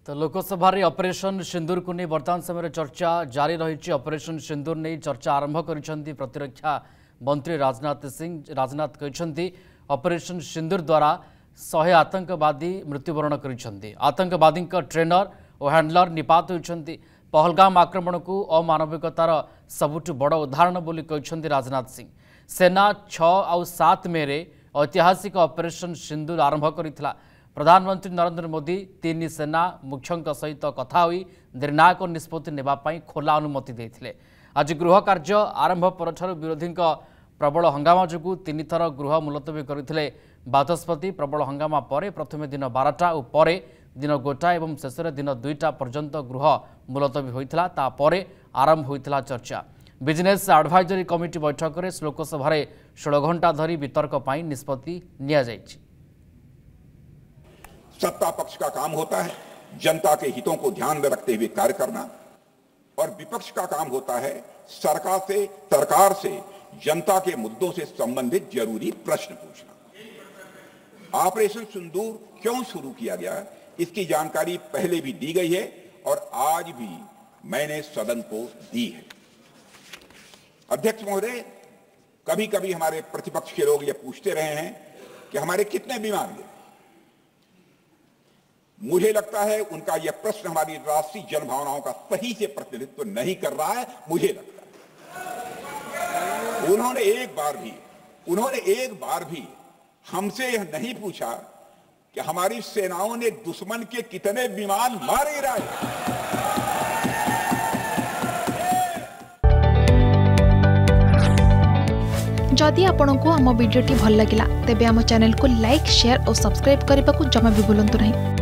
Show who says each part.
Speaker 1: तो लोकसभा रे ऑपरेशन सिंदूर को नहीं वर्तमान समय चर्चा जारी रही। ऑपरेशन सिंदूर नहीं चर्चा आरंभ कर प्रतिरक्षा मंत्री राजनाथ कहते ऑपरेशन सिंदूर द्वारा 100 आतंकवादी मृत्युवरण कर आतंकवादी ट्रेनर और हैंडलर निपात होती। पहलगाम आक्रमण को अमानविकतार सबुठ बड़ उदाहरण बोली कहते राजनाथ सिंह। सेना 6 और 7 मे ऐतिहासिक ऑपरेशन सिंदूर आरंभ करथिला। प्रधानमंत्री नरेंद्र मोदी 3 सेना मुख्यों सहित कथा होई निर्णायक निष्पत्ति नेबापाई खोला अनुमति देथिले। आज गृह कार्य आरंभ पर विरोधी प्रबल हंगामा जोगु 3 थर गृह मुलतवी करथिले बाचस्पति। प्रबल हंगामा पर प्रथम दिन 12टा और पर दिन 1टा और शेष दिन 2टा पर्यंत गृह मुलतवी होइथिला। तापरे आरंभ होइथिला चर्चा। बिजनेस एडवाइजरी कमिटी बैठक में लोकसभा 16 घंटा धरी वितर्क पाई निष्पत्ति निया जायछि।
Speaker 2: सत्ता पक्ष का काम होता है जनता के हितों को ध्यान में रखते हुए कार्य करना और विपक्ष का काम होता है सरकार से जनता के मुद्दों से संबंधित जरूरी प्रश्न पूछना। ऑपरेशन सिंदूर क्यों शुरू किया गया इसकी जानकारी पहले भी दी गई है और आज भी मैंने सदन को दी है। अध्यक्ष महोदय, कभी कभी हमारे प्रतिपक्ष के लोग ये पूछते रहे हैं कि हमारे कितने विमान गए। मुझे लगता है उनका यह प्रश्न हमारी राष्ट्रीय जनभावनाओं का सही से प्रतिनिधित्व नहीं कर रहा है। मुझे लगता है उन्होंने एक बार भी हमसे यह नहीं पूछा कि हमारी सेनाओं ने दुश्मन के कितने विमान मारे गिराए।
Speaker 3: जदि आपंक आम भिडी भल लगा तेब आम चैनल को लाइक शेयर और सब्सक्राइब करने को जमा भी भूलु नहीं।